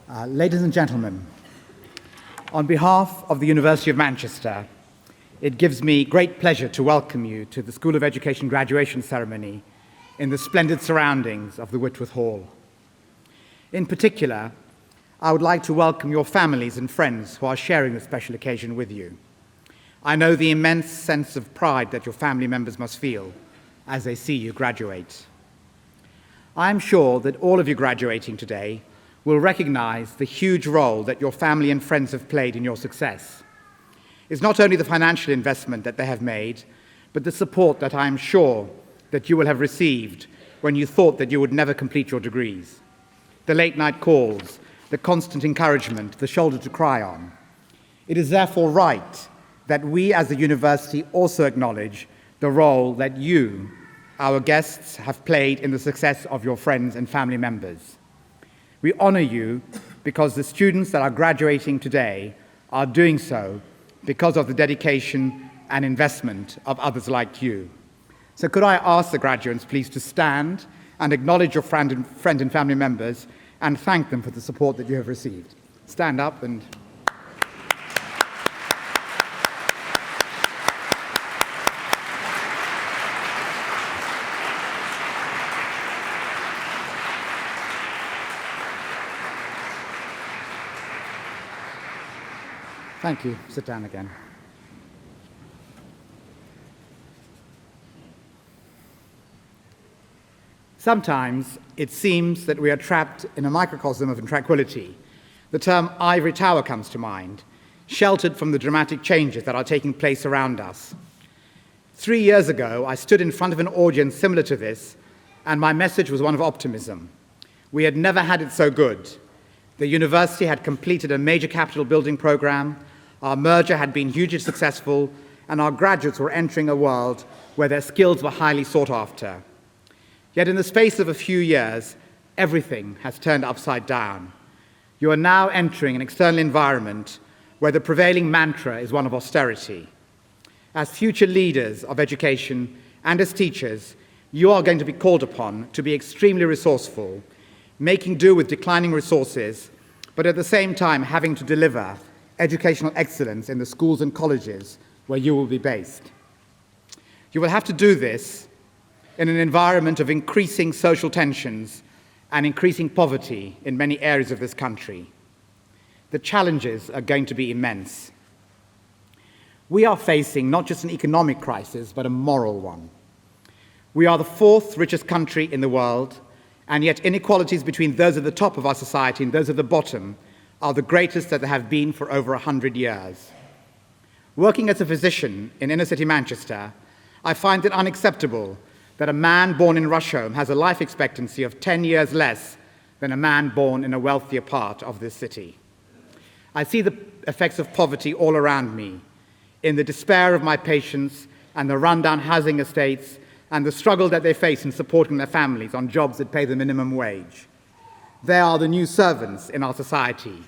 Ladies and gentlemen, on behalf of the University of Manchester, it gives me great pleasure to welcome you to the School of Education graduation ceremony in the splendid surroundings of the Whitworth Hall. In particular, I would like to welcome your families and friends who are sharing this special occasion with you. I know the immense sense of pride that your family members must feel as they see you graduate. I am sure that all of you graduating today will recognize the huge role that your family and friends have played in your success. It's not only the financial investment that they have made, but the support that I am sure that you will have received when you thought that you would never complete your degrees. The late-night calls, the constant encouragement, the shoulder to cry on. It is therefore right that we as a university also acknowledge the role that you, our guests, have played in the success of your friends and family members. We honor you because the students that are graduating today are doing so because of the dedication and investment of others like you. So could I ask the graduates please to stand and acknowledge your friend and family members and thank them for the support that you have received. Stand up and... Thank you. Sit down again. Sometimes it seems that we are trapped in a microcosm of tranquility. The term ivory tower comes to mind, sheltered from the dramatic changes that are taking place around us. 3 years ago, I stood in front of an audience similar to this, and my message was one of optimism. We had never had it so good. The university had completed a major capital building program, our merger had been hugely successful, and our graduates were entering a world where their skills were highly sought after. Yet in the space of a few years, everything has turned upside down. You are now entering an external environment where the prevailing mantra is one of austerity. As future leaders of education and as teachers, you are going to be called upon to be extremely resourceful, making do with declining resources, but at the same time having to deliver educational excellence in the schools and colleges where you will be based. You will have to do this in an environment of increasing social tensions and increasing poverty in many areas of this country. The challenges are going to be immense. We are facing not just an economic crisis, but a moral one. We are the fourth richest country in the world, and yet inequalities between those at the top of our society and those at the bottom are the greatest that there have been for over 100 years. Working as a physician in inner-city Manchester, I find it unacceptable that a man born in Rusholme has a life expectancy of 10 years less than a man born in a wealthier part of this city. I see the effects of poverty all around me, in the despair of my patients and the rundown housing estates and the struggle that they face in supporting their families on jobs that pay the minimum wage. They are the new servants in our society,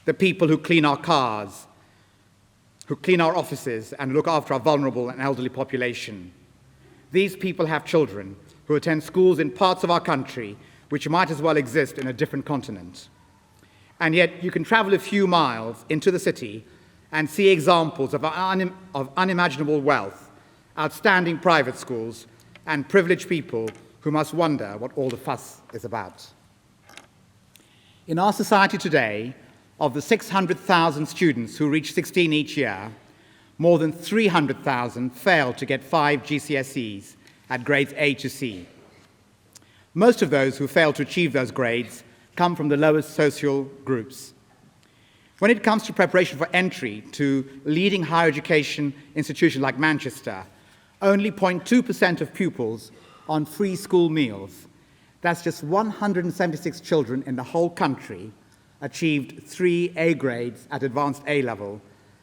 the people who clean our cars, who clean our offices and look after our vulnerable and elderly population. These people have children who attend schools in parts of our country which might as well exist in a different continent. And yet you can travel a few miles into the city and see examples of unimaginable wealth, outstanding private schools, and privileged people who must wonder what all the fuss is about. In our society today, of the 600,000 students who reach 16 each year, more than 300,000 fail to get 5 GCSEs at grades A to C. Most of those who fail to achieve those grades come from the lowest social groups. When it comes to preparation for entry to leading higher education institutions like Manchester, only 0.2% of pupils on free school meals. That's just 176 children in the whole country achieved 3 A grades at advanced A level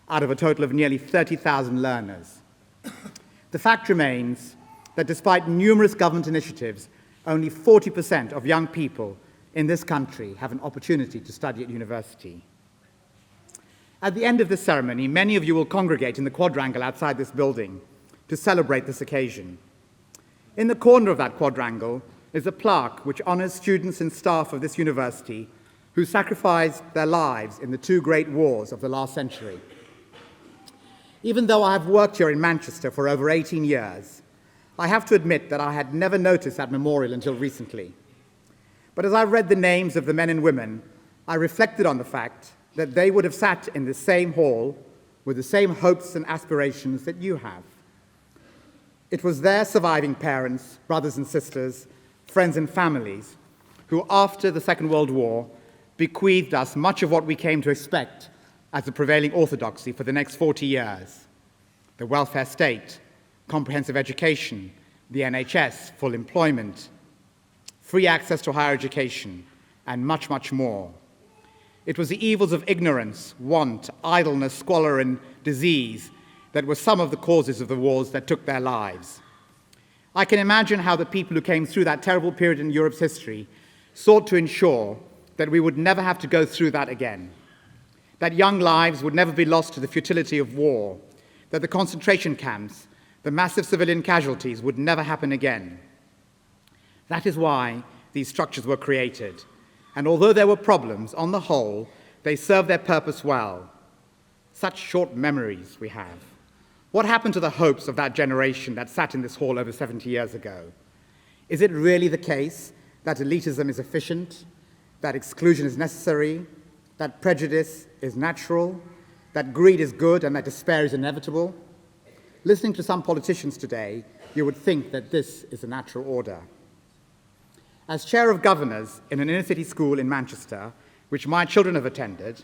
out of a total of nearly 30,000 learners. The fact remains that despite numerous government initiatives, only 40% of young people in this country have an opportunity to study at university. At the end of this ceremony, many of you will congregate in the quadrangle outside this building to celebrate this occasion. In the corner of that quadrangle is a plaque which honors students and staff of this university who sacrificed their lives in the two great wars of the last century. Even though I have worked here in Manchester for over 18 years, I have to admit that I had never noticed that memorial until recently. But as I read the names of the men and women, I reflected on the fact that they would have sat in the same hall with the same hopes and aspirations that you have. It was their surviving parents, brothers and sisters, friends and families, who after the Second World War bequeathed us much of what we came to expect as the prevailing orthodoxy for the next 40 years: the welfare state, comprehensive education, the NHS, full employment, free access to higher education, and much, much more. It was the evils of ignorance, want, idleness, squalor, and disease that were some of the causes of the wars that took their lives. I can imagine how the people who came through that terrible period in Europe's history sought to ensure that we would never have to go through that again, that young lives would never be lost to the futility of war, that the concentration camps, the massive civilian casualties would never happen again. That is why these structures were created. And although there were problems, on the whole, they served their purpose well. Such short memories we have. What happened to the hopes of that generation that sat in this hall over 70 years ago? Is it really the case that elitism is efficient, that exclusion is necessary, that prejudice is natural, that greed is good, and that despair is inevitable? Listening to some politicians today, you would think that this is a natural order. As chair of governors in an inner-city school in Manchester, which my children have attended,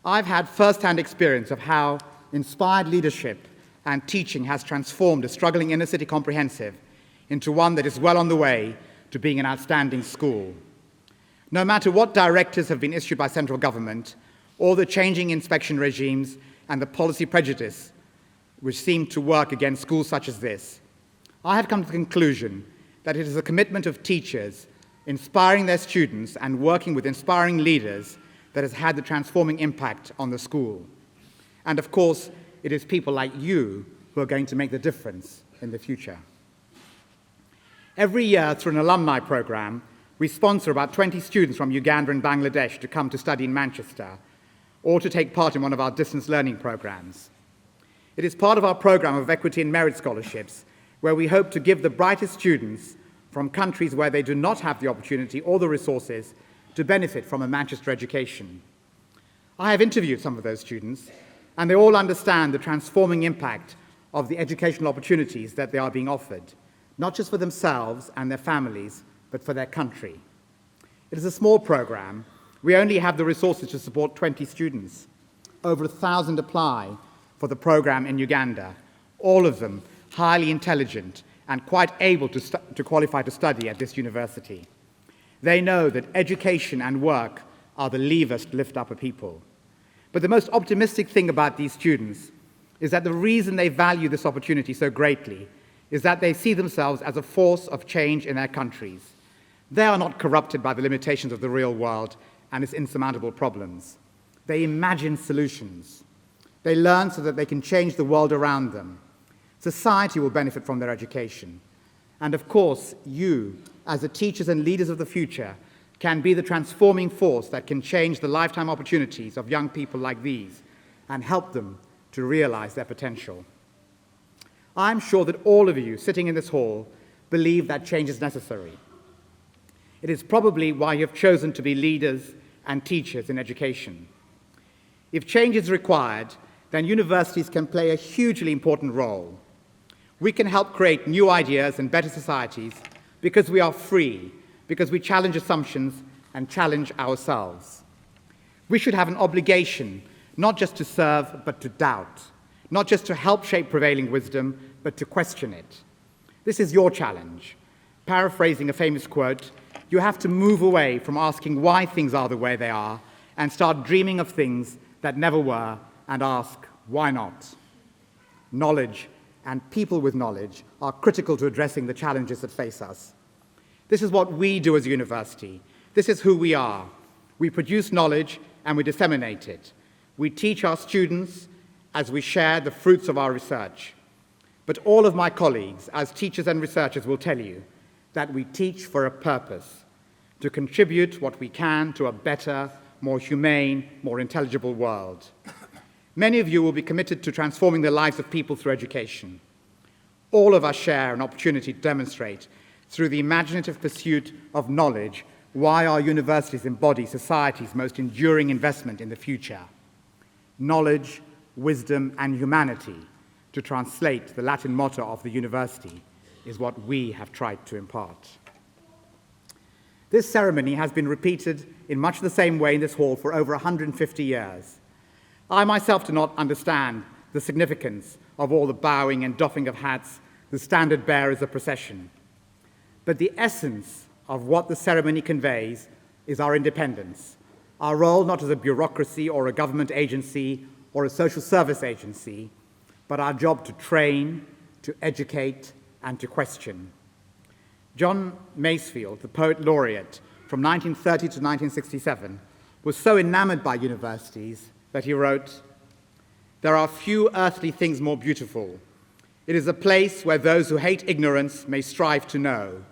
I've had first-hand experience of how inspired leadership and teaching has transformed a struggling inner-city comprehensive into one that is well on the way to being an outstanding school. No matter what directives have been issued by central government, or the changing inspection regimes and the policy prejudice which seem to work against schools such as this, I have come to the conclusion that it is a commitment of teachers inspiring their students and working with inspiring leaders that has had the transforming impact on the school. And of course, it is people like you who are going to make the difference in the future. Every year, through an alumni program, we sponsor about 20 students from Uganda and Bangladesh to come to study in Manchester or to take part in one of our distance learning programs. It is part of our program of equity and merit scholarships, where we hope to give the brightest students from countries where they do not have the opportunity or the resources to benefit from a Manchester education. I have interviewed some of those students, and they all understand the transforming impact of the educational opportunities that they are being offered, not just for themselves and their families, but for their country. It is a small program. We only have the resources to support 20 students. Over 1,000 apply for the program in Uganda, all of them highly intelligent and quite able to qualify to study at this university. They know that education and work are the levers to lift up a people. But the most optimistic thing about these students is that the reason they value this opportunity so greatly is that they see themselves as a force of change in their countries. They are not corrupted by the limitations of the real world and its insurmountable problems. They imagine solutions. They learn so that they can change the world around them. Society will benefit from their education. And of course, you, as the teachers and leaders of the future, can be the transforming force that can change the lifetime opportunities of young people like these and help them to realize their potential. I'm sure that all of you sitting in this hall believe that change is necessary. It is probably why you have chosen to be leaders and teachers in education. If change is required, then universities can play a hugely important role. We can help create new ideas and better societies because we are free, because we challenge assumptions and challenge ourselves. We should have an obligation not just to serve, but to doubt, not just to help shape prevailing wisdom, but to question it. This is your challenge. Paraphrasing a famous quote, you have to move away from asking why things are the way they are and start dreaming of things that never were and ask, why not? Knowledge and people with knowledge are critical to addressing the challenges that face us. This is what we do as a university. This is who we are. We produce knowledge and we disseminate it. We teach our students as we share the fruits of our research. But all of my colleagues, as teachers and researchers, will tell you that we teach for a purpose, to contribute what we can to a better, more humane, more intelligible world. Many of you will be committed to transforming the lives of people through education. All of us share an opportunity to demonstrate, through the imaginative pursuit of knowledge, why our universities embody society's most enduring investment in the future. Knowledge, wisdom, and humanity, to translate the Latin motto of the university, is what we have tried to impart. This ceremony has been repeated in much the same way in this hall for over 150 years. I myself do not understand the significance of all the bowing and doffing of hats, the standard bearers of procession. But the essence of what the ceremony conveys is our independence, our role not as a bureaucracy or a government agency or a social service agency, but our job to train, to educate, and to question. John Masefield, the poet laureate from 1930 to 1967, was so enamored by universities that he wrote, "There are few earthly things more beautiful. It is a place where those who hate ignorance may strive to know,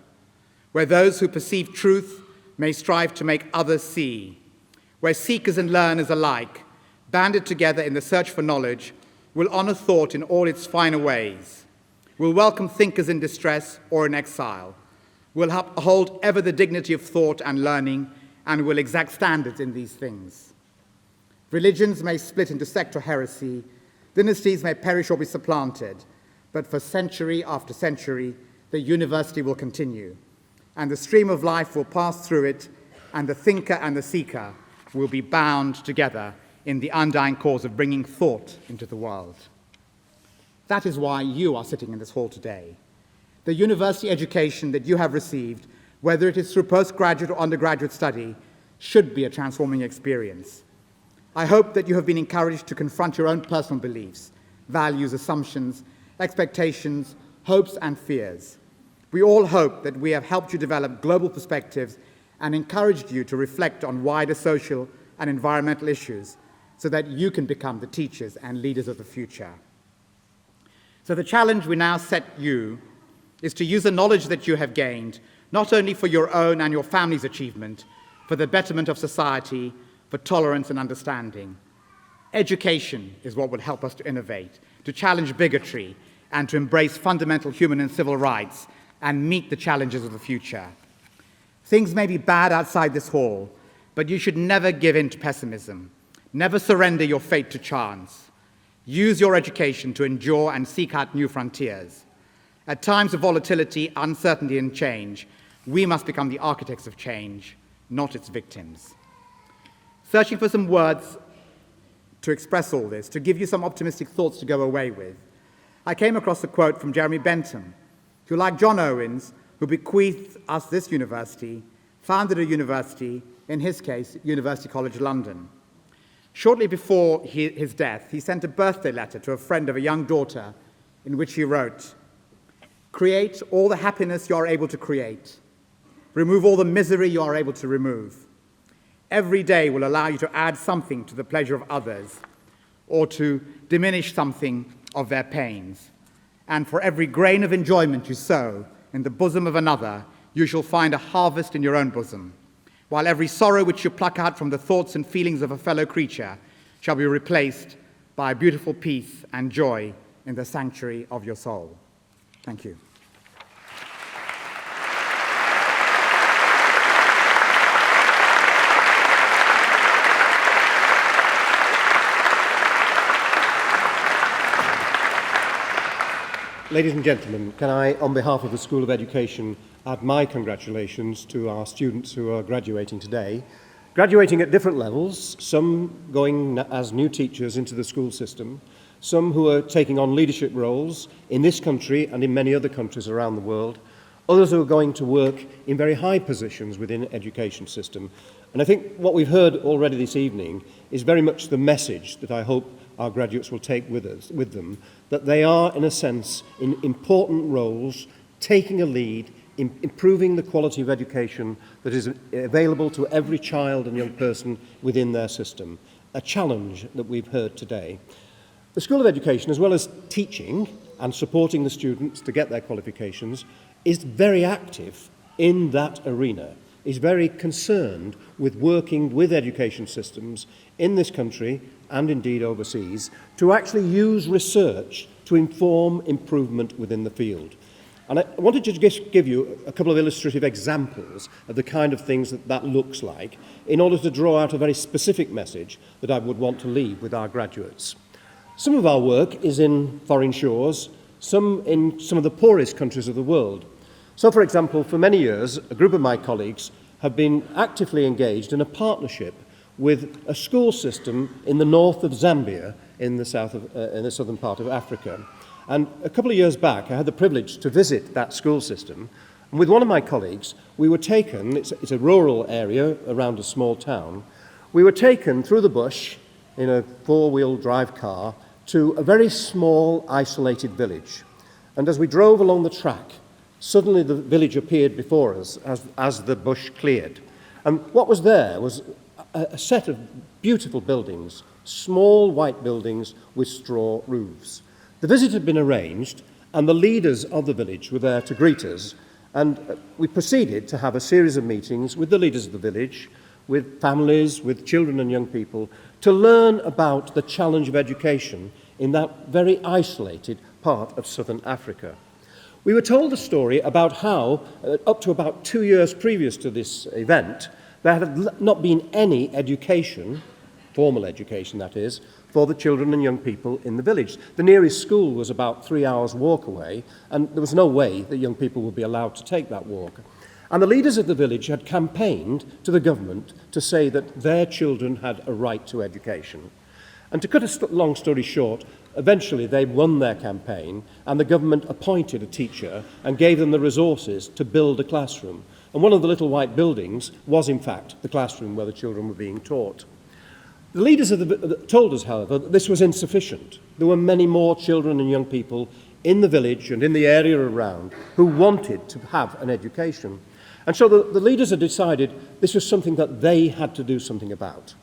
where those who perceive truth may strive to make others see, where seekers and learners alike, banded together in the search for knowledge, will honor thought in all its finer ways, will welcome thinkers in distress or in exile, will uphold ever the dignity of thought and learning, and will exact standards in these things. Religions may split into sect or heresy, dynasties may perish or be supplanted, but for century after century, the university will continue, and the stream of life will pass through it, and the thinker and the seeker will be bound together in the undying cause of bringing thought into the world." That is why you are sitting in this hall today. The university education that you have received, whether it is through postgraduate or undergraduate study, should be a transforming experience. I hope that you have been encouraged to confront your own personal beliefs, values, assumptions, expectations, hopes, and fears. We all hope that we have helped you develop global perspectives and encouraged you to reflect on wider social and environmental issues so that you can become the teachers and leaders of the future. So the challenge we now set you is to use the knowledge that you have gained, not only for your own and your family's achievement, for the betterment of society, for tolerance and understanding. Education is what will help us to innovate, to challenge bigotry, and to embrace fundamental human and civil rights, and meet the challenges of the future. Things may be bad outside this hall, but you should never give in to pessimism. Never surrender your fate to chance. Use your education to endure and seek out new frontiers. At times of volatility, uncertainty, and change, we must become the architects of change, not its victims. Searching for some words to express all this, to give you some optimistic thoughts to go away with, I came across a quote from Jeremy Bentham, who, like John Owens, who bequeathed us this university, founded a university, in his case, University College London. Shortly before his death, he sent a birthday letter to a friend of a young daughter in which he wrote, "Create all the happiness you are able to create. Remove all the misery you are able to remove. Every day will allow you to add something to the pleasure of others or to diminish something of their pains. And for every grain of enjoyment you sow in the bosom of another, you shall find a harvest in your own bosom, while every sorrow which you pluck out from the thoughts and feelings of a fellow creature shall be replaced by a beautiful peace and joy in the sanctuary of your soul." Thank you. Ladies and gentlemen, can I, on behalf of the School of Education, add my congratulations to our students who are graduating today. Graduating at different levels, some going as new teachers into the school system, some who are taking on leadership roles in this country and in many other countries around the world, others who are going to work in very high positions within the education system. And I think what we've heard already this evening is very much the message that I hope our graduates will take with them, that they are, in a sense, in important roles, taking a lead in improving the quality of education that is available to every child and young person within their system, a challenge that we've heard today. The School of Education, as well as teaching and supporting the students to get their qualifications, is very active in that arena. is very concerned with working with education systems in this country and indeed overseas to actually use research to inform improvement within the field. And I wanted to just give you a couple of illustrative examples of the kind of things that looks like in order to draw out a very specific message that I would want to leave with our graduates. Some of our work is in foreign shores, some in some of the poorest countries of the world. So, for example, for many years, a group of my colleagues have been actively engaged in a partnership with a school system in the north of Zambia in the southern part of Africa. And a couple of years back, I had the privilege to visit that school system. And with one of my colleagues, we were taken, it's a rural area around a small town, we were taken through the bush in a four-wheel drive car to a very small, isolated village. And as we drove along the track, suddenly the village appeared before us as the bush cleared. And what was there was a set of beautiful buildings, small white buildings with straw roofs. The visit had been arranged, and the leaders of the village were there to greet us, and we proceeded to have a series of meetings with the leaders of the village, with families, with children and young people, to learn about the challenge of education in that very isolated part of southern Africa. We were told a story about how, up to about 2 years previous to this event, there had not been any education, formal education that is, for the children and young people in the village. The nearest school was about 3 hours' walk away, and there was no way that young people would be allowed to take that walk. And the leaders of the village had campaigned to the government to say that their children had a right to education. And to cut a long story short, eventually they won their campaign, and the government appointed a teacher and gave them the resources to build a classroom. And one of the little white buildings was, in fact, the classroom where the children were being taught. The leaders told us, however, that this was insufficient. There were many more children and young people in the village and in the area around who wanted to have an education. And so the leaders had decided this was something that they had to do something about.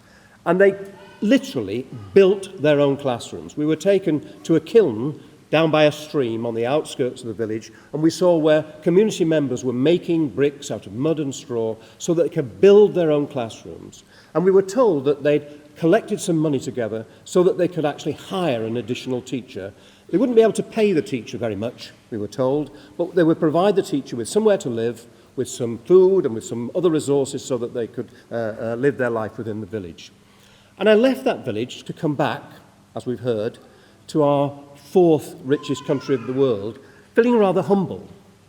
And they literally built their own classrooms. We were taken to a kiln down by a stream on the outskirts of the village, and we saw where community members were making bricks out of mud and straw so that they could build their own classrooms. And we were told that they'd collected some money together so that they could actually hire an additional teacher. They wouldn't be able to pay the teacher very much, we were told, but they would provide the teacher with somewhere to live, with some food and with some other resources so that they could live their life within the village. And I left that village to come back, as we've heard, to our fourth richest country of the world, feeling rather humble,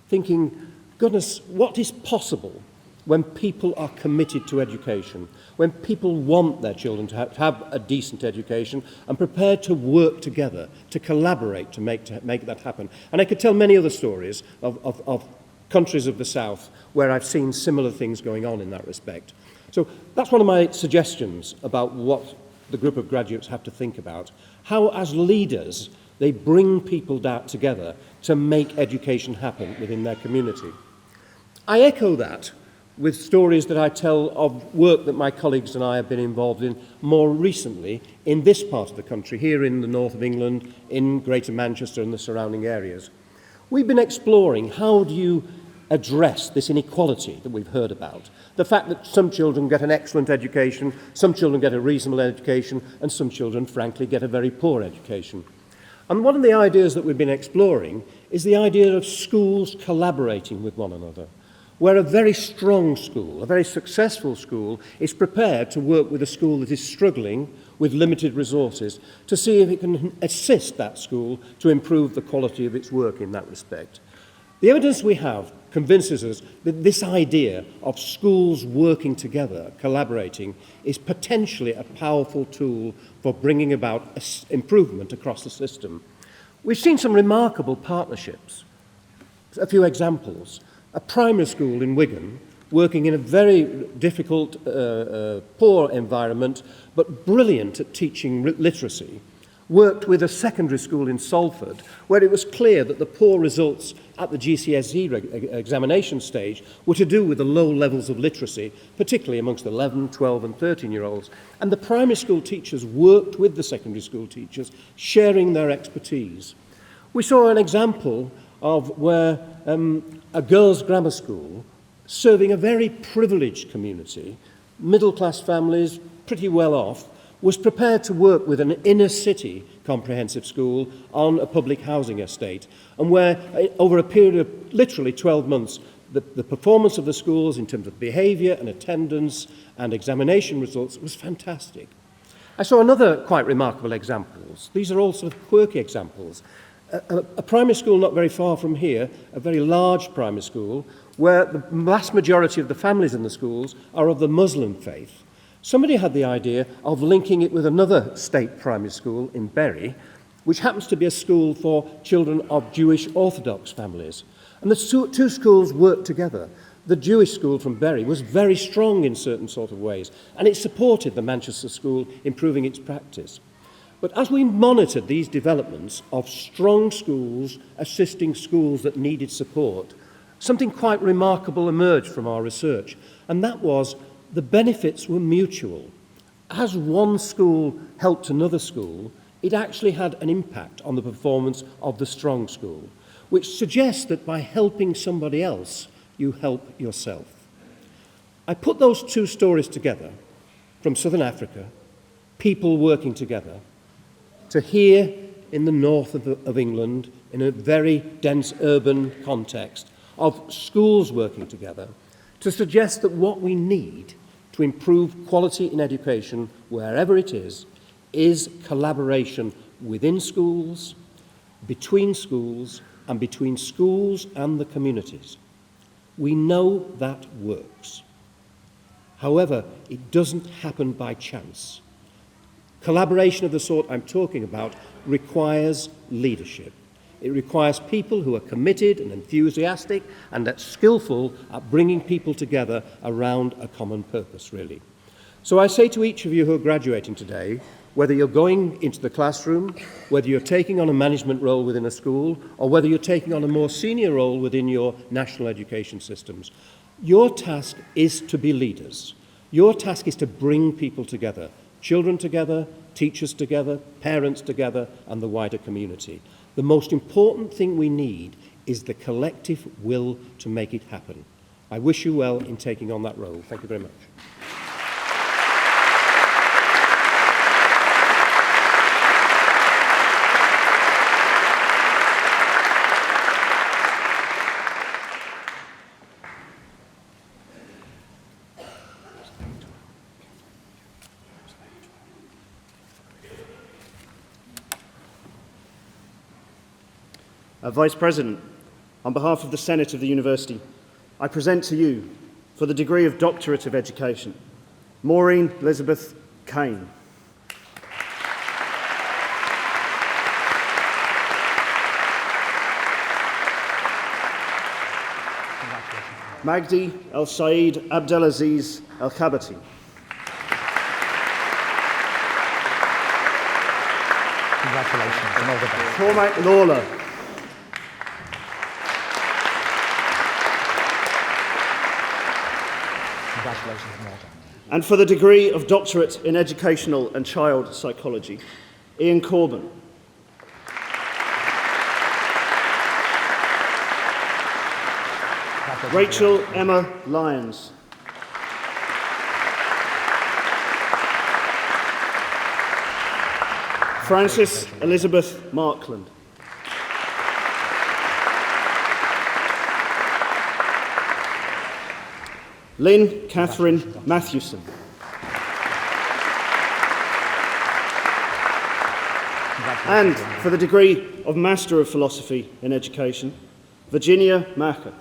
thinking, goodness, what is possible when people are committed to education, when people want their children to have a decent education and prepared to work together, to collaborate to make that happen. And I could tell many other stories of countries of the South where I've seen similar things going on in that respect. So that's one of my suggestions about what the group of graduates have to think about. How, as leaders, they bring people together to make education happen within their community. I echo that with stories that I tell of work that my colleagues and I have been involved in more recently in this part of the country, here in the north of England, in Greater Manchester and the surrounding areas. We've been exploring how do you address this inequality that we've heard about. The fact that some children get an excellent education, some children get a reasonable education, and some children, frankly, get a very poor education. And one of the ideas that we've been exploring is the idea of schools collaborating with one another, where a very strong school, a very successful school, is prepared to work with a school that is struggling with limited resources to see if it can assist that school to improve the quality of its work in that respect. The evidence we have convinces us that this idea of schools working together, collaborating, is potentially a powerful tool for bringing about improvement across the system. We've seen some remarkable partnerships. A few examples. A primary school in Wigan, working in a very difficult, poor environment, but brilliant at teaching literacy, worked with a secondary school in Salford, where it was clear that the poor results at the GCSE examination stage were to do with the low levels of literacy, particularly amongst 11, 12 and 13-year-olds. And the primary school teachers worked with the secondary school teachers, sharing their expertise. We saw an example of where a girls' grammar school serving a very privileged community, middle-class families, pretty well off, was prepared to work with an inner-city comprehensive school on a public housing estate, and where, over a period of literally 12 months, the performance of the schools in terms of behaviour and attendance and examination results was fantastic. I saw another quite remarkable examples. These are all sort of quirky examples. A primary school not very far from here, a very large primary school, where the vast majority of the families in the schools are of the Muslim faith. Somebody had the idea of linking it with another state primary school in Bury, which happens to be a school for children of Jewish Orthodox families. And the two schools worked together. The Jewish school from Bury was very strong in certain sort of ways, and it supported the Manchester school improving its practice. But as we monitored these developments of strong schools assisting schools that needed support, something quite remarkable emerged from our research, and that was the benefits were mutual. As one school helped another school, it actually had an impact on the performance of the strong school, which suggests that by helping somebody else, you help yourself. I put those two stories together from Southern Africa, people working together, to here in the north of England, in a very dense urban context, of schools working together, to suggest that what we need to improve quality in education, wherever it is collaboration within schools, between schools, and between schools and the communities. We know that works. However, it doesn't happen by chance. Collaboration of the sort I'm talking about requires leadership. It requires people who are committed and enthusiastic and skillful at bringing people together around a common purpose, really. So I say to each of you who are graduating today, whether you're going into the classroom, whether you're taking on a management role within a school, or whether you're taking on a more senior role within your national education systems, your task is to be leaders. Your task is to bring people together, children together, teachers together, parents together, and the wider community. The most important thing we need is the collective will to make it happen. I wish you well in taking on that role. Thank you very much. Vice President, on behalf of the Senate of the University, I present to you, for the degree of Doctorate of Education, Maureen Elizabeth Kane. Magdi El Said Abdelaziz El Khabati. Congratulations and all the best. Cormac Lawler. Congratulations and well done. And for the degree of Doctorate in Educational and Child Psychology, Ian Corbin. Rachel Emma Lyons. Frances Elizabeth Markland. Lynn Catherine Mathewson. And for the degree of Master of Philosophy in Education, Virginia Macker.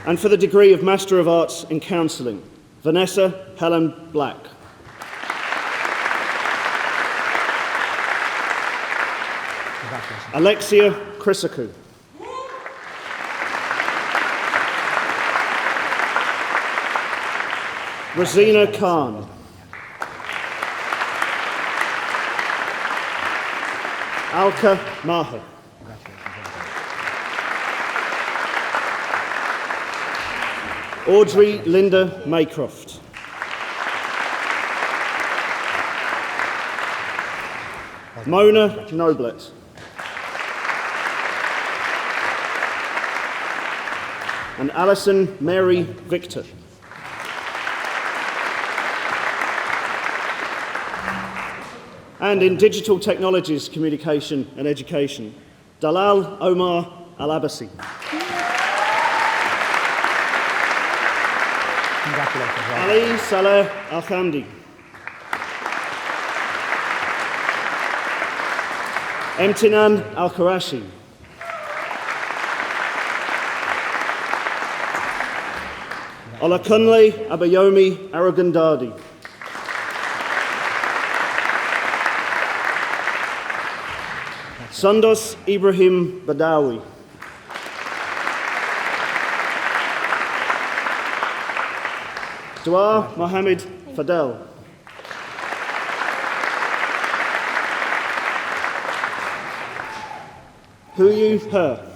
And for the degree of Master of Arts in Counselling, Vanessa Helen Black. Alexia Chrysakou. Rosina Khan. Alka Maher. Audrey Linda Maycroft. Mona Noblet. and Alison Mary Victor. And in Digital Technologies, Communication and Education, Dalal Omar Al-Abasi. Congratulations. Ali Saleh Al-Khamdi. Emtinan Al-Qurashi. Olakunle Abayomi Arugandadi. Sandos Ibrahim Badawi. Dua Mohammed Fadel. Huyu Her.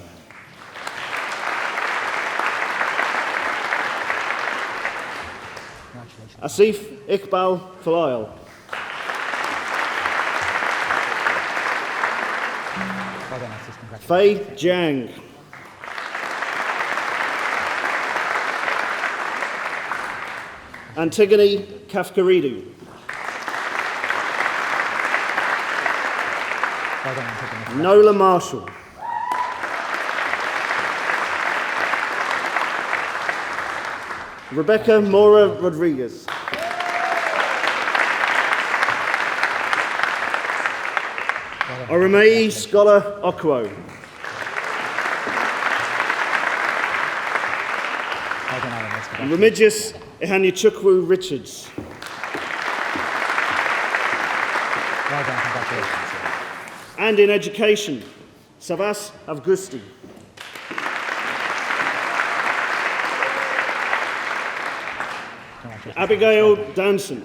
Asif Iqbal Falayal. Well done, Asif. Congratulations. Fei Jiang. Antigone Kafkaridu. Well done, Antigone. Nola Marshall. Rebecca Mora Rodriguez. Oromei Scholar Okwo. Well done, Alan. That's good. And Remigius Ihanyachukwu Richards. Well done, congratulations. And in education, Savas Avgusti. Congratulations. Abigail Danson.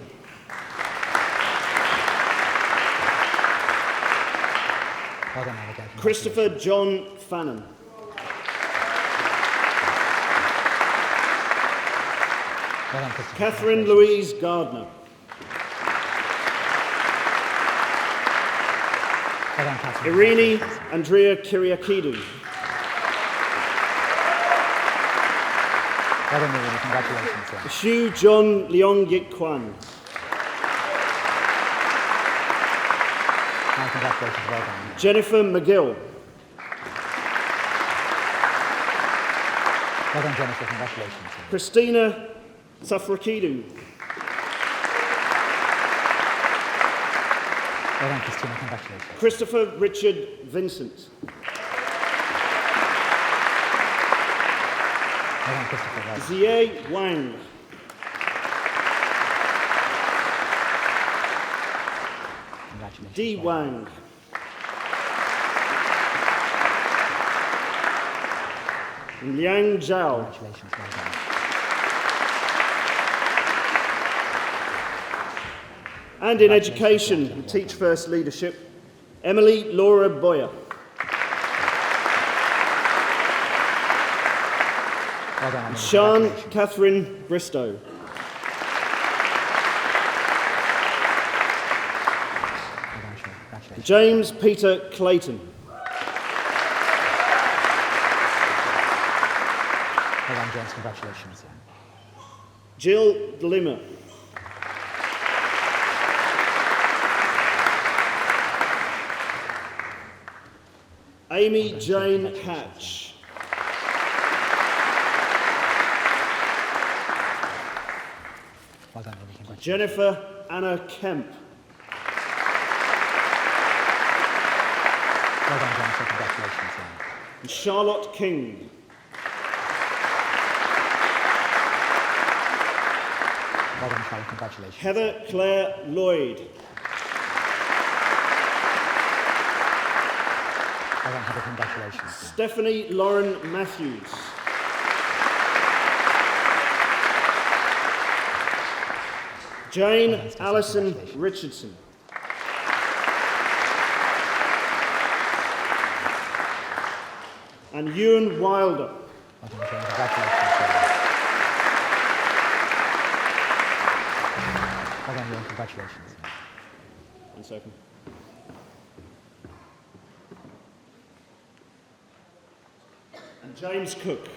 Well done, Abigail. Christopher John Fannin. Well done, Christopher. Catherine Louise Gardner. Well done, Catherine. Irini Andrea Kyriakidu. Well done, Irini. Congratulations. Yeah. Xu John Leong Yik Kwan. And congratulations. Well done. Jennifer McGill. Well done, Jennifer. Congratulations. Yeah. Christina Safrakidu. Well done, Christina. Congratulations. Christopher Richard Vincent. Well done, Christopher. Well done. Xie Wang. Congratulations. Di Wang. Liang Zhao. Congratulations. Well done. And in education, Teach First Leadership, Emily Laura Boyer. Well done, Emily. Sian Congratulations. Catherine Bristow. Well done, Sian. Congratulations. James Peter Clayton. Well done, James. Congratulations. Yeah. Jill Glimmer. Amy Jane Hatch. Well done, Amy. Congratulations. Jennifer Anna Kemp. Well done, Jennifer. Congratulations. Yeah. And Charlotte King. Well done, Charlotte. Congratulations. Heather Claire Lloyd. Well done, Heather. Congratulations. Yeah. Stephanie Lauren Matthews. Jane Allison Richardson. And Ewan Wilder. Well done, Jane. Congratulations. Yeah. Well done, Ewan. Congratulations. Yeah. 1 second. And James Cook.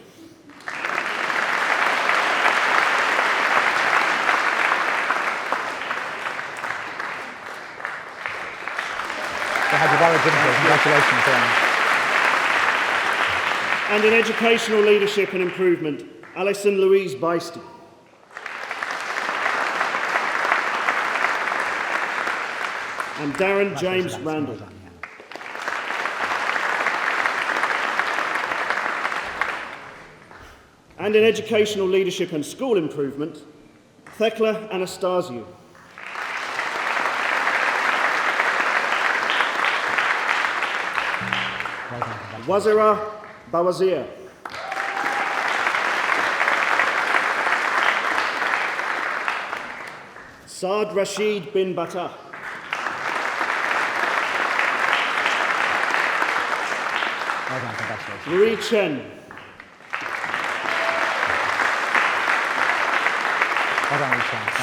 didn't he? Congratulations. And in educational leadership and improvement, Alison Louise Beisty. And Darren James Randall. And in educational leadership and school improvement, Thekla Anastasiou. Wazira Bawazir. Saad Rashid bin Battah. Marie Chen.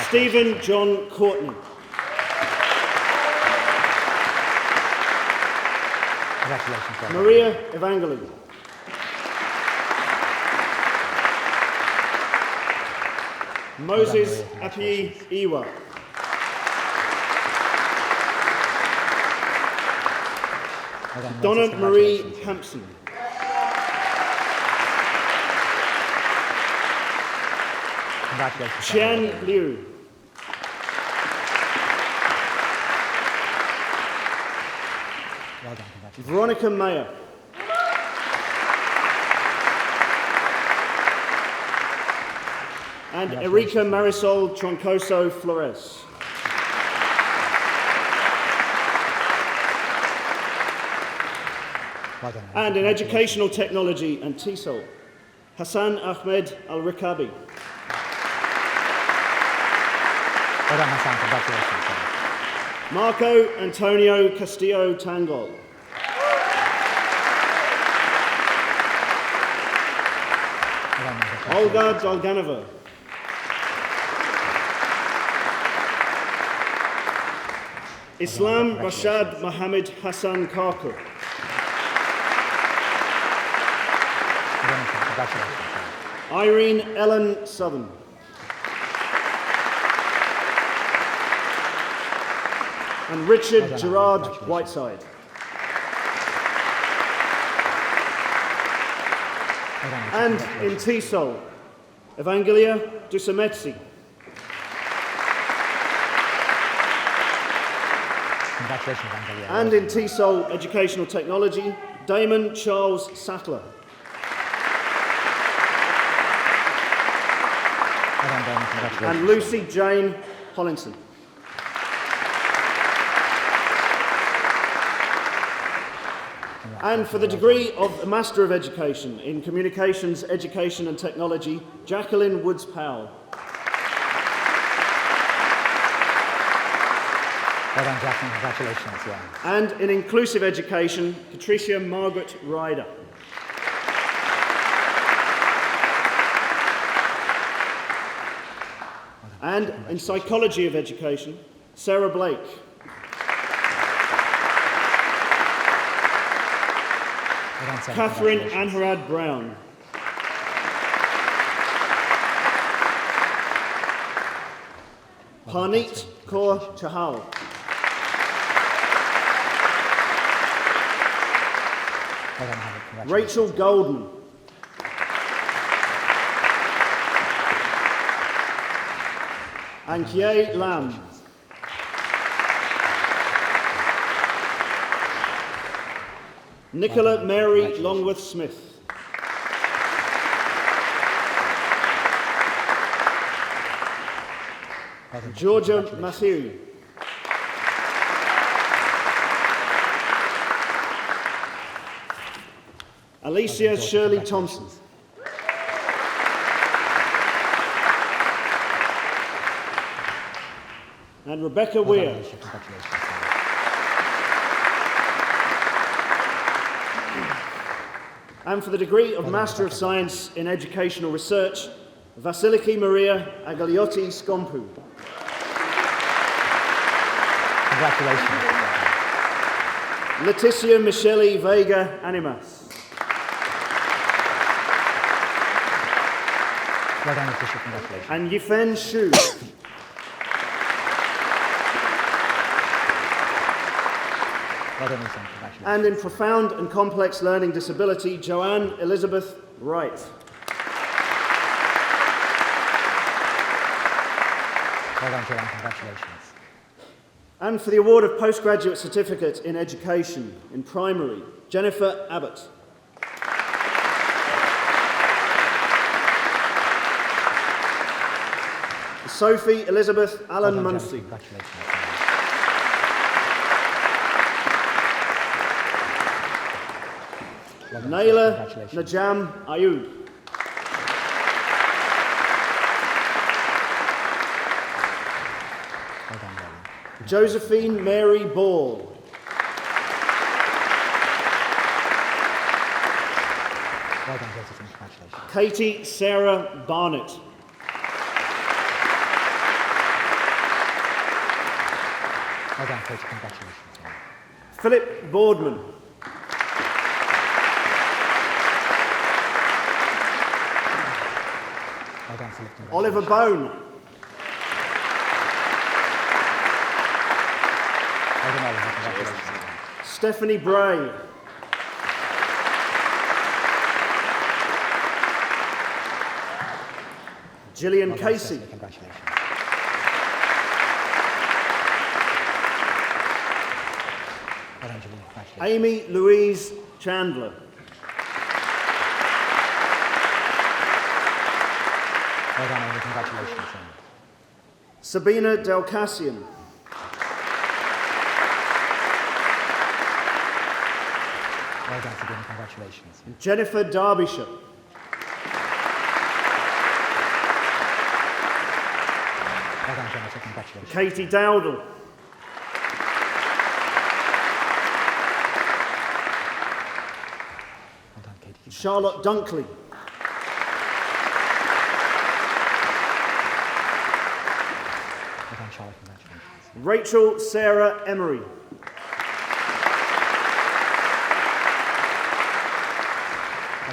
Stephen John Courtney. Maria Evangeli. Moses Api Iwa. Donna Marie Hampson. Qian Liu. Veronica Mayer. And Erika Marisol Troncoso Flores. And in educational technology and TESOL, Hassan Ahmed Al-Rikabi. Well done, Hassan. Congratulations. Marco Antonio Castillo Tangol. Olga Dolganova. Islam Rashad Mohammed Hassan Karkur. Irene Ellen Southern. And Richard Gerard Whiteside. And in TESOL, Evangelia Dusametsi. Congratulations, Evangelia. And in TESOL Educational Technology, Damon Charles Sattler. And Lucy Jane Hollinson. And for the degree of Master of Education in Communications, Education and Technology, Jacqueline Woods Powell. Well done, Jacqueline. Congratulations. Yeah. And in Inclusive Education, Patricia Margaret Ryder. And in Psychology of Education, Sarah Blake. Catherine Anharad Brown. Harneet Kaur Chahal. Rachel Golden. And Kie Lam. Nicola Mary Longworth Smith. Georgia Matthew. Alicia Shirley Thompson. And Rebecca Weir. And for the degree of Master of Science in Educational Research, Vasiliki Maria Agaliotti Skompu. Congratulations. Leticia Michele Vega Animas. Well done, Leticia. Congratulations. And Yifen Shu. Well done, Ethan. Congratulations. And in profound and complex learning disability, Joanne Elizabeth Wright. Well done, Joanne. Congratulations. And for the award of postgraduate certificate in education in primary, Jennifer Abbott. Sophie Elizabeth Allen Well done, Muncie. Jennifer. Congratulations. Well done, Naila congratulations. Najam Ayub. Well done, Naila. Josephine Mary Ball. Well done, Josephine. Congratulations. Katie Sarah Barnett. Well done, Katie. Congratulations. Philip Boardman. Well done, Philip. Congratulations. Oliver Bone. Well done, Oliver. Congratulations. Stephanie Bray. Gillian Well done, Casey. Stephanie. Congratulations. Well done, Julie. Congratulations. Amy Louise Chandler. Well done, Amy. Congratulations. Sabina Del Cassian. Well done, Sabina. Congratulations. Jennifer Derbyshire. Well done, Jennifer. Congratulations. Katie Dowdle. Well done, Katie. Charlotte Dunkley. Well done, Charlotte. Congratulations. Rachel Sarah Emery. Well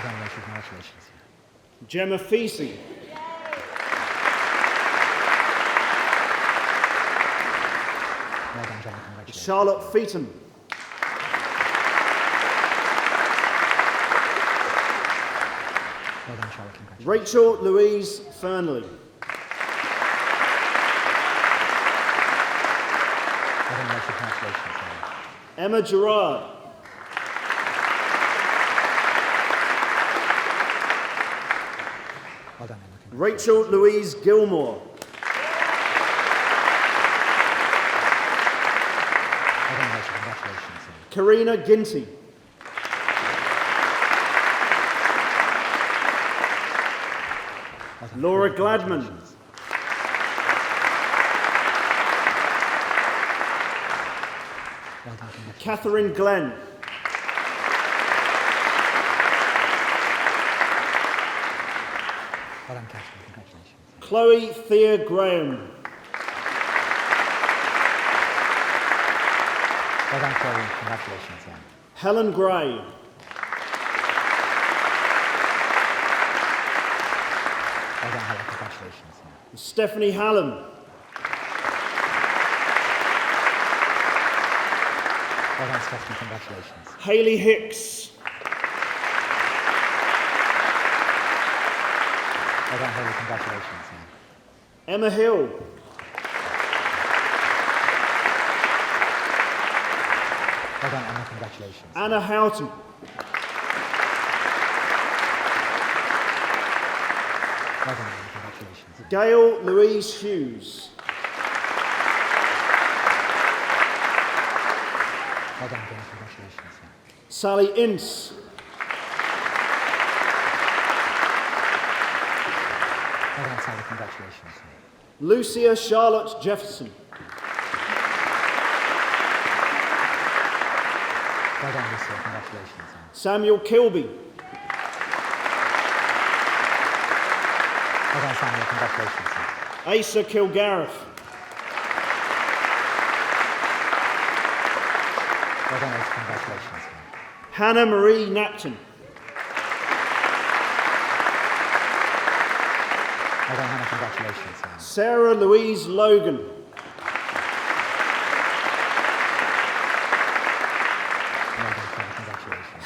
done, Rachel. Congratulations. Gemma Feasey. Well done, Gemma. Congratulations. Charlotte Featon. Well done, Charlotte. Congratulations. Rachel Louise Fernley. Well done, Rachel. Congratulations. Emma Gerard. Well done, Emma. Congratulations. Rachel Louise Gilmore. Well done, Rachel. Congratulations. Karina Ginty. Well done, Laura Karina. Gladman. Congratulations. Well done, congratulations. Catherine Glenn. Well done, Catherine. Congratulations. Chloe Thea Graham. Well done, Chloe. Congratulations. Helen Gray. Well done, Helen. Congratulations. Stephanie Hallam. Well done, Stephanie. Congratulations. Hayley Hicks. Well done, Haley. Congratulations. Emma Hill. Well done, Emma. Congratulations. Anna Houghton. Well done, Emma. Congratulations. Gail Louise Hughes. Well done, Gail. Congratulations. Sally Ince. Well done, Sally. Congratulations. Lucia Charlotte Jefferson. Well done, Lucia. Congratulations. Samuel Kilby. Well done, Samuel. Congratulations. Asa Kilgariff. Well done, Asa. Congratulations. Hannah Marie Napton. Well done, Hannah. Congratulations. Sarah Louise Logan.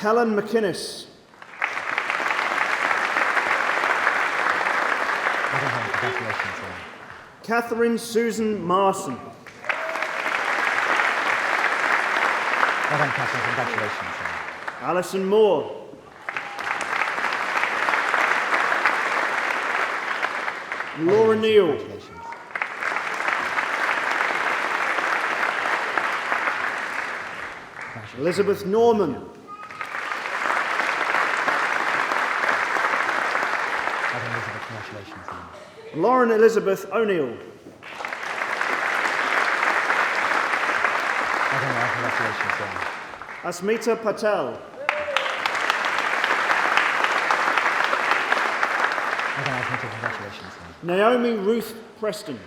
Helen McInnes. Well done, Helen. Congratulations, Helen. Catherine Susan Marson. Well done, Catherine. Congratulations, Helen. Alison Moore. Laura Neal. Congratulations. Elizabeth Norman. Well done, Elizabeth. Congratulations, Helen. Lauren Elizabeth O'Neill. Well done, Lauren. Congratulations, Helen. Asmita Patel. Well done, Asmita. Congratulations, Helen. Naomi Ruth Preston.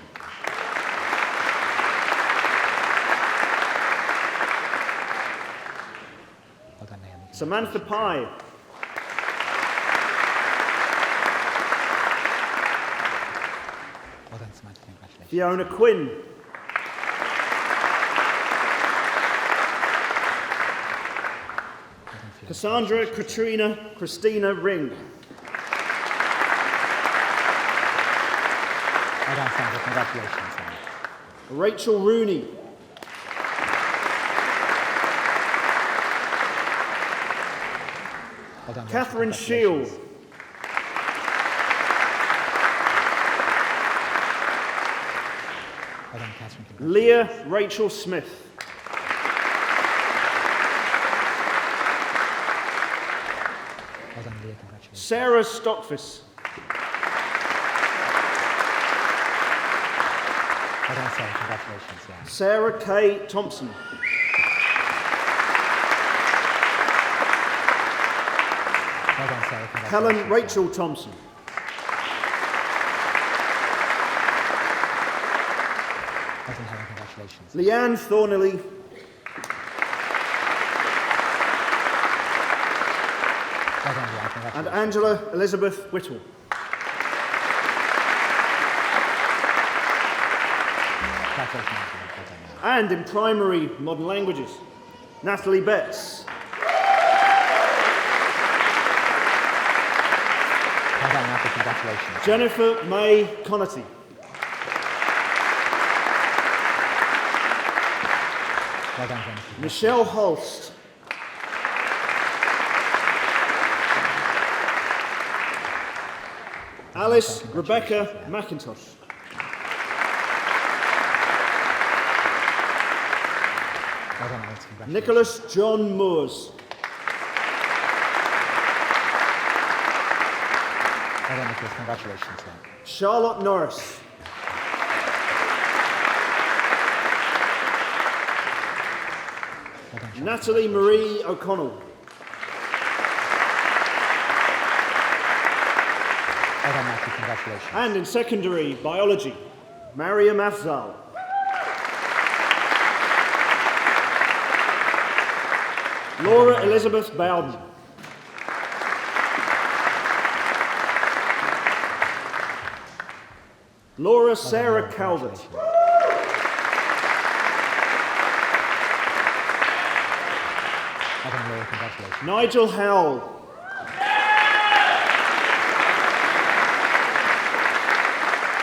Well done, Naomi. Samantha Pye. Well done, Samantha. Congratulations. Fiona Quinn. Well done, Fiona. Cassandra Christina Ring. Well done, Sandra. Congratulations, Helen. Rachel Rooney. Well done, Rachel. Catherine Shield. Congratulations. Well done, Catherine. Congratulations. Leah Rachel Smith. Well done, Leah. Congratulations. Sarah Stockfus. Well done, Sarah. Congratulations, yeah. Sarah Kay Thompson. Well done, Sarah. Congratulations. Helen Rachel Thompson. Well done, Helen. Congratulations. Leanne Thornley. Well done, Leanne. And Congratulations. Angela Elizabeth Whittle. Congratulations, Angela. Well done, Leanne. And in primary modern languages, Natalie Betts. Well done, Natalie. Congratulations. Jennifer May Connerty. Well done, Jennifer. Michelle Holst. Alice Rebecca McIntosh. Well done, Alice. Congratulations. Nicholas John Moores. Well done, Nicholas. Congratulations, yeah. Charlotte Norris. Well done, Charlotte. Natalie Marie O'Connell. Well done, Natalie. Congratulations. And in secondary biology, Mariam Afzal. Laura Elizabeth Bowden. Laura Sarah Calvert. Well done, Laura. Congratulations. Nigel Howell.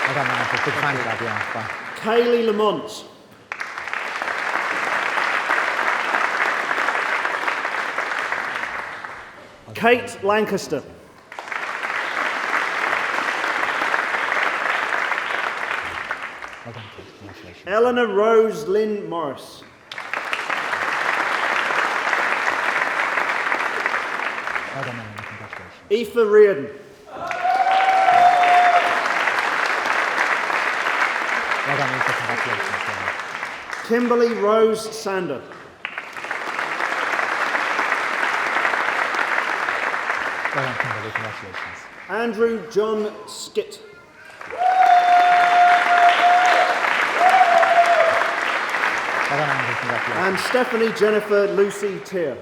Well done, Nigel. Big fan of that, yeah. Wow. Kaylee Lamont. Kate Lancaster. Well done, Kate. Congratulations. Eleanor Rose Lynn Morris. Well done, Eleanor. Congratulations. Aoife Reardon. Well done, Aoife. Congratulations. Yeah. Kimberly Rose Sander. Well done, Kimberly. Congratulations. Andrew John Skitt. Well done, Andrew. Congratulations. And Stephanie Jennifer Lucy Tier.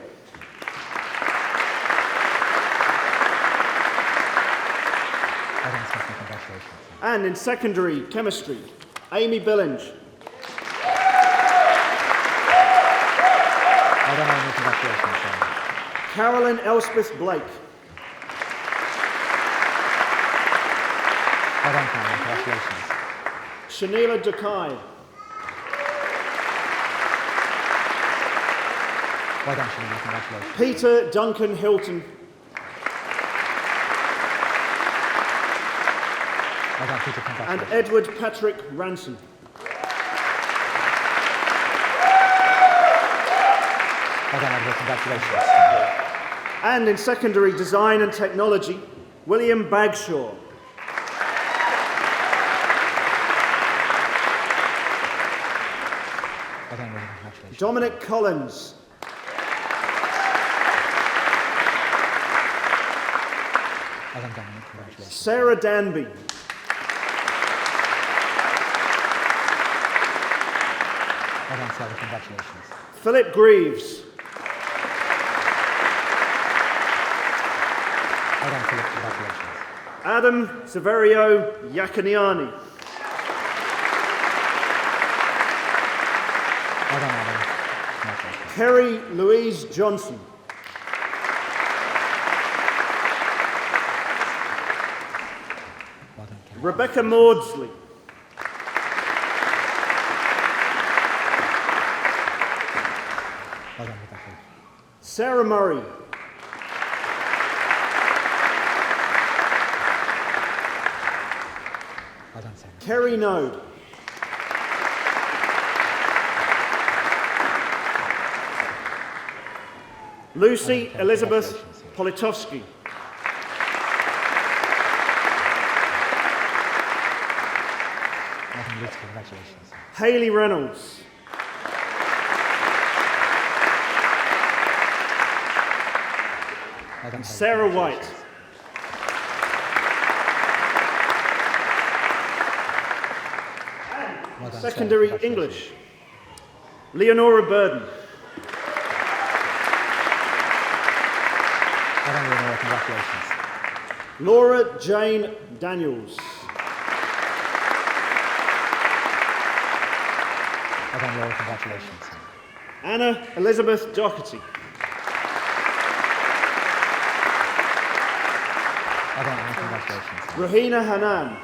Well done, Stephanie. Congratulations. And in secondary chemistry, Amy Billinge. Well done, Amy. Congratulations. Yeah. Carolyn Elspeth Blake. Well done, Caroline. Congratulations. Shanila Dukai. Well done, Shanila. Congratulations. Peter Duncan Hilton. Well done, Peter. And Congratulations. Edward Patrick Ranson. Well done, Edward. Congratulations. And in secondary design and technology, William Bagshaw. Well done, William. Congratulations. Dominic Collins. Well done, Dominic. Congratulations. Sarah Danby. Well done, Sarah. Congratulations. Philip Greaves. Well done, Philip. Congratulations. Adam Severio Yakaniani. Well done, Adam. Congratulations. Kerry Louise Johnson. Well done, Kerry. Rebecca Maudsley. Well done, Rebecca. Sarah Murray. Well done, Sarah. Kerry Node. Lucy Kerry. Elizabeth Congratulations. Politowski. Well done, Lucy. Congratulations. Hayley Reynolds. Well done, Hayley. Sarah White. Well done, Secondary Sarah. English. Leonora Burden. Well done, Leonora. Congratulations. Laura Jane Daniels. Well done, Laura. Congratulations. Anna Elizabeth Doherty. Well done, Anna. Congratulations. Rahina Hanan.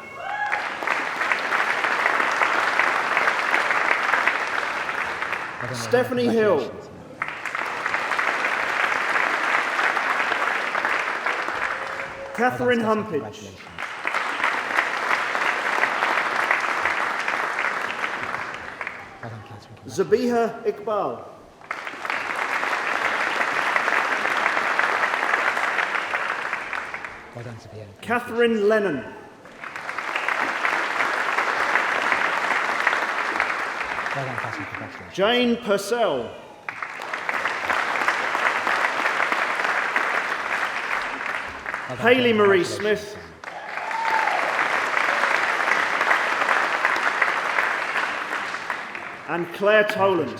Well done, Rahina. Stephanie Hill. Congratulations. Catherine Well done, Stephanie. Humpage. Congratulations. Well done, Catherine. Congratulations. Zabiha Iqbal. Well done, Sophia. Catherine Lennon. Well done, Catherine. Congratulations. Jane Purcell. Well done, Hayley Jane. Marie Congratulations. Smith. And Claire Toland. Well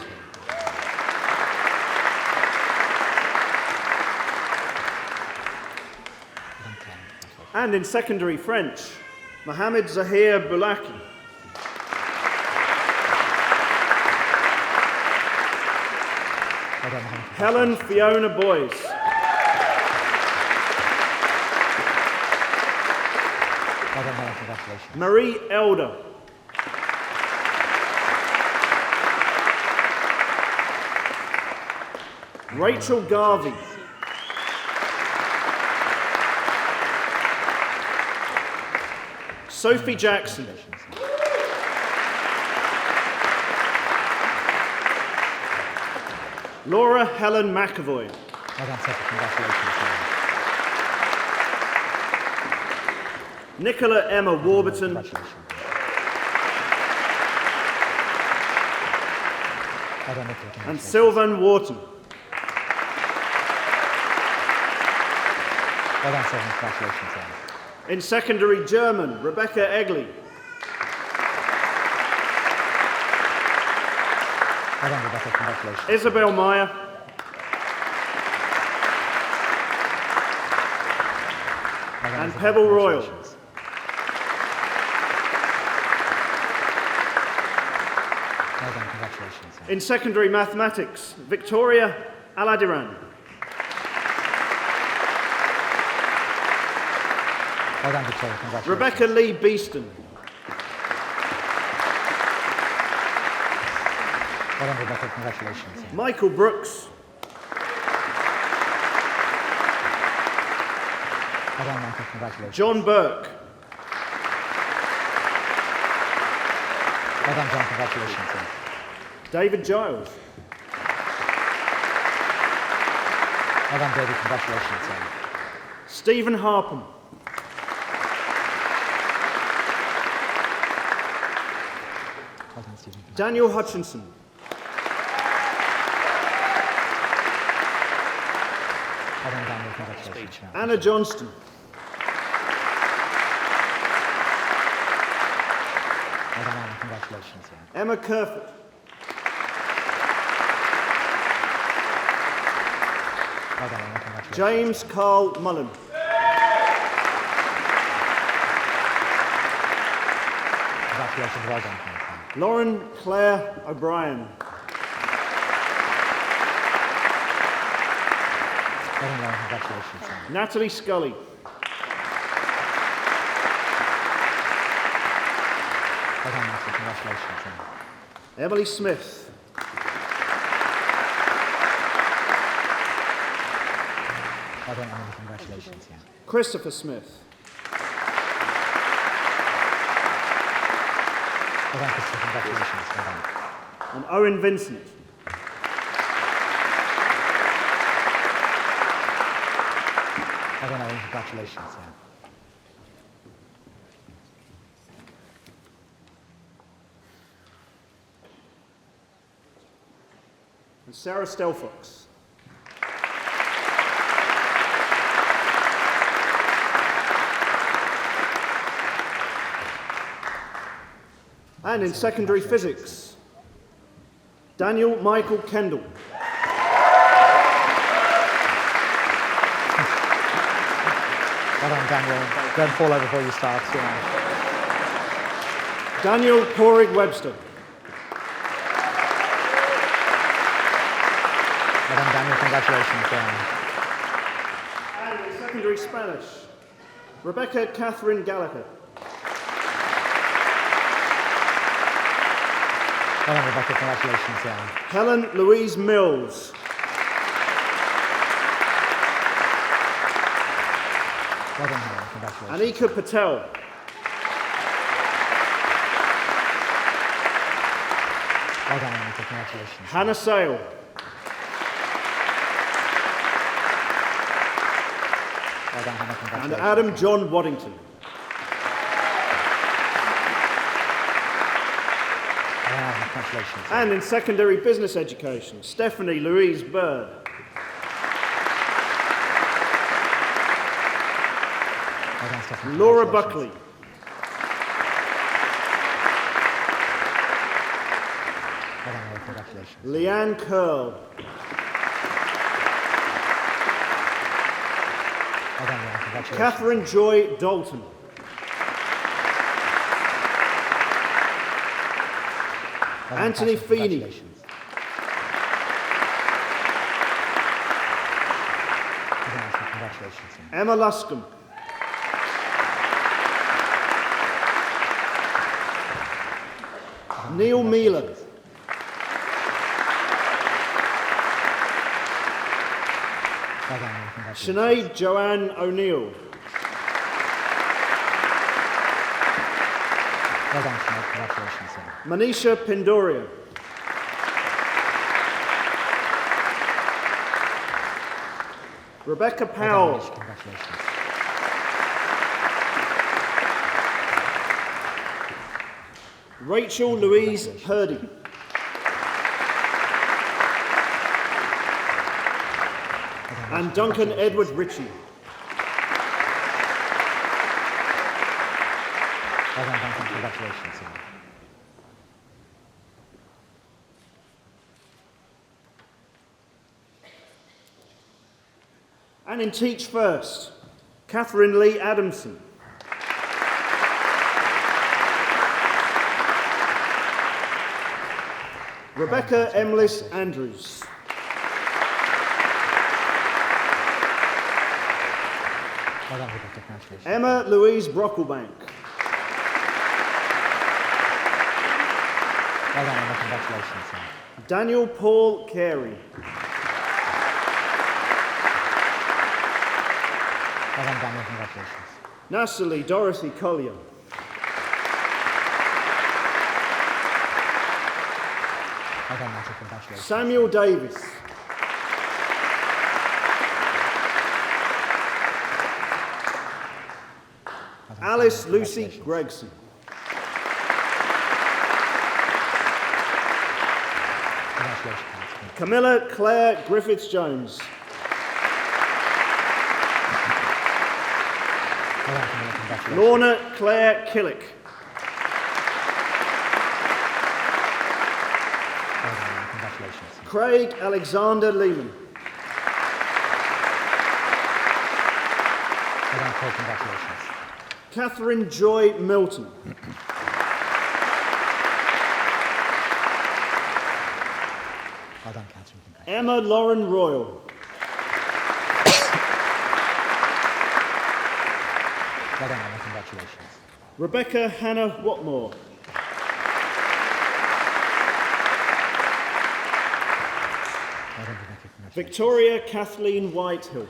done, Claire. Congratulations. And in secondary French, Mohamed Zahir Boulaki. Well done, Mohammed. Helen Fiona Boyce. Well done, Helen. Congratulations. Marie Elder. Rachel Garvey. Sophie Jackson. Laura Helen McAvoy. Well done, Sophie. Congratulations. Nicola Emma Warburton. Congratulations. Well done, Nicola. And Congratulations. Sylvan Wharton. Well done, Sylvan. Congratulations. Sylvan. In secondary German, Rebecca Egley. Well done, Rebecca. Congratulations. Isabel Meyer. Well done, And Isabel. Pebble Royal. Congratulations. Well done. Congratulations. In secondary mathematics, Victoria Aladiran. Well done, Victoria. Congratulations. Rebecca Lee Beeston. Well done, Rebecca. Congratulations. Michael Brooks. Well done, Michael. Congratulations. John Burke. Well done, John. Congratulations. David Giles. Well done, David. Congratulations. Stephen Harpham. Well done, Stephen. Daniel Hutchinson. Well done, Daniel. Congratulations. Anna Johnston. Well done, Anna. Congratulations. Emma Kerfoot. Well done, Anna. Congratulations. James Carl Mullen. Congratulations. Well done. Lauren Claire O'Brien. Well done, Lauren. Congratulations. Natalie Scully. Well done, Natalie. Congratulations. Emily Smith. Well done, Emily. Congratulations. Christopher Smith. Well done, Christopher. Congratulations. Well done. And Owen Vincent. Well done, Owen. Congratulations. And Sarah Stelfox. And in secondary physics, Daniel Michael Kendall. Well done, Daniel. Don't fall over before you start. Daniel Porig Webster. Well done, Daniel. Congratulations. And in secondary Spanish, Rebecca Catherine Gallagher. Well done, Rebecca. Congratulations. Helen Louise Mills. Well done, Helen. Congratulations. Anika Patel. Well done, Anika. Congratulations. Hannah Sale. Well done, Hannah. And Congratulations. Adam John Waddington. Well done, congratulations. And in secondary business education, Stephanie Louise Bird. Well done, Stephanie. Laura Congratulations. Buckley. Well done, Laura. Congratulations. Leanne Curl. Well done, Laura. Congratulations. Catherine Joy Dalton. Well done, Anthony Catherine. Feeney. Congratulations. Well done, Anthony. Congratulations. Emma Luscombe. Neil Mealer. Well done, Neil. Congratulations. Sinead Joanne O'Neill. Well done, Sinead. Congratulations. Manisha Pindoria. Rebecca Well done, Powell. Manish. Congratulations. Rachel Louise Purdy. And Duncan Edward Ritchie. Well done, Duncan. Congratulations. And in Teach First, Catherine Lee Adamson. Rebecca Emlis Andrews. Well Well done, Rebecca. Congratulations. Emma Louise Brocklebank. Well done, Emma. Congratulations. Daniel Paul Carey. Well done, Daniel. Congratulations. Natalie Dorothy Collier. Well done, Natalie. Congratulations. Samuel Davis. Well done, Alice Samuel. Lucy Congratulations. Gregson. Congratulations. Camilla Claire Griffiths-Jones. Well done, Camilla. Congratulations. Lorna Claire Killick. Well done, Emma. Congratulations. Craig Alexander Lehman. Well done, Craig. Congratulations. Catherine Joy Milton. Well done, Catherine. Congratulations. Emma Lauren Royal. Well done, Emma. Congratulations. Rebecca Hannah Watmore. Well done, Rebecca. Congratulations. Victoria Kathleen Whitehill.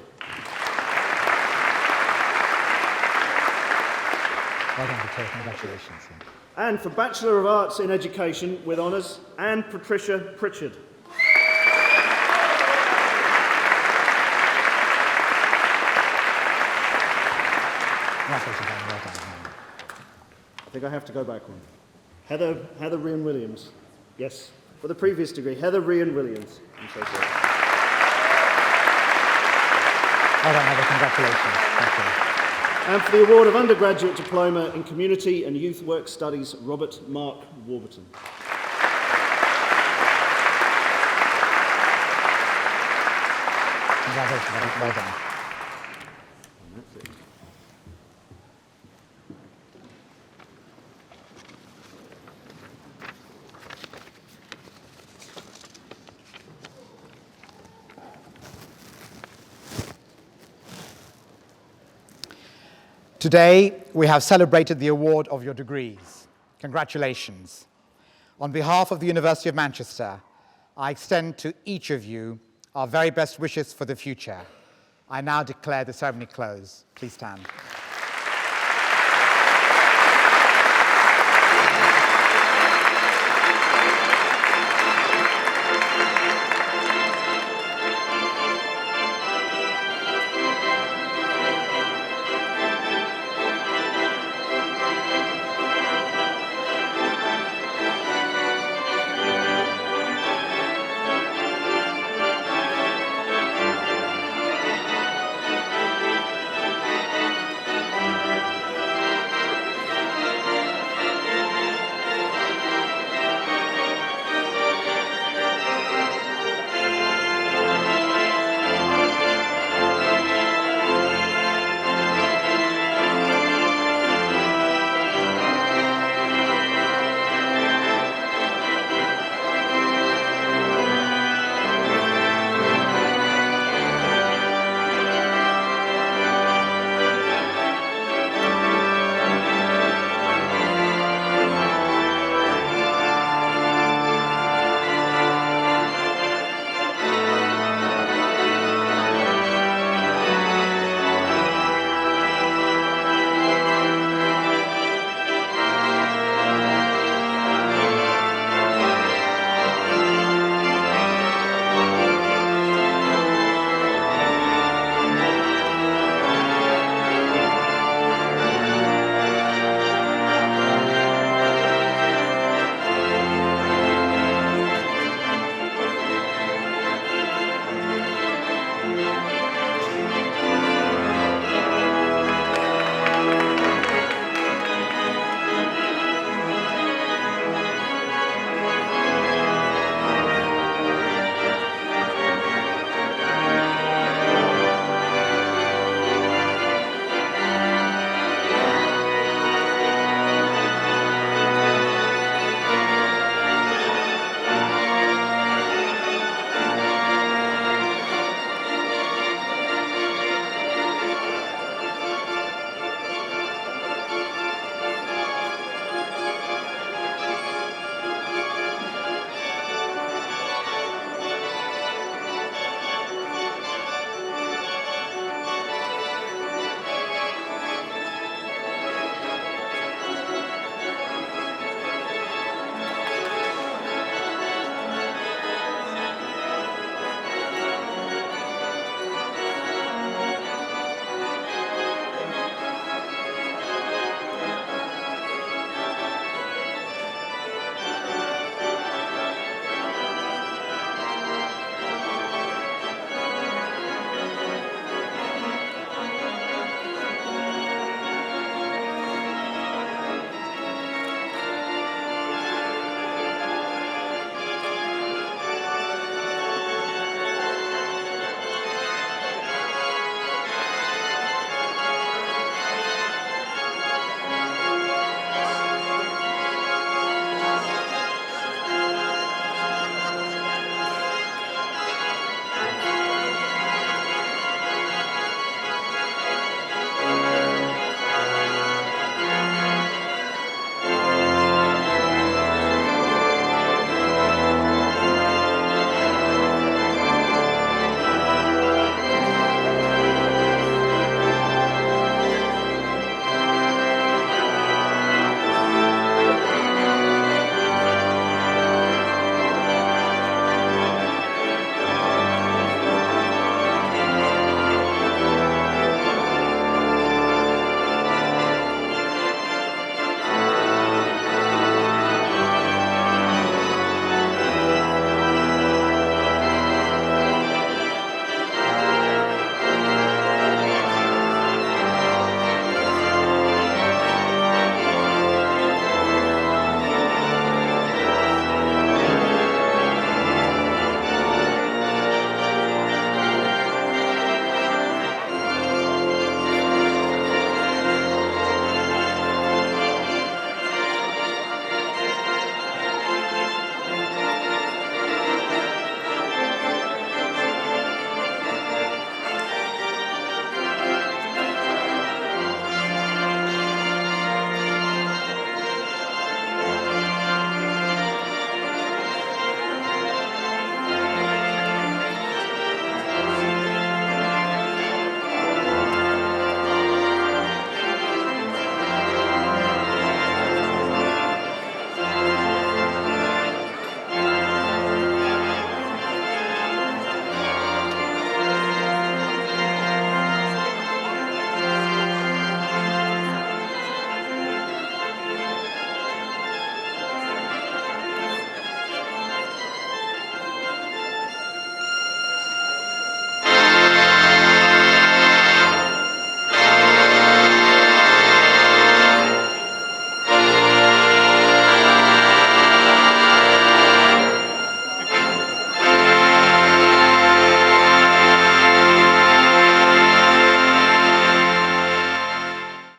Well done, Victoria. Congratulations. And for Bachelor of Arts in Education with honours, Anne Patricia Pritchard. Congratulations, Anne. Well done. I think I have to go back one. Heather Rhian Williams. Yes, for the previous degree, Heather Rhian Williams. I'm so sorry. Well done, Heather. Congratulations. Thank you. And for the award of Undergraduate Diploma in Community and Youth Work Studies, Robert Mark Warburton. Congratulations, Heather. Well done. Today, we have celebrated the award of your degrees. Congratulations. On behalf of the University of Manchester, I extend to each of you our very best wishes for the future. I now declare the ceremony closed. Please stand.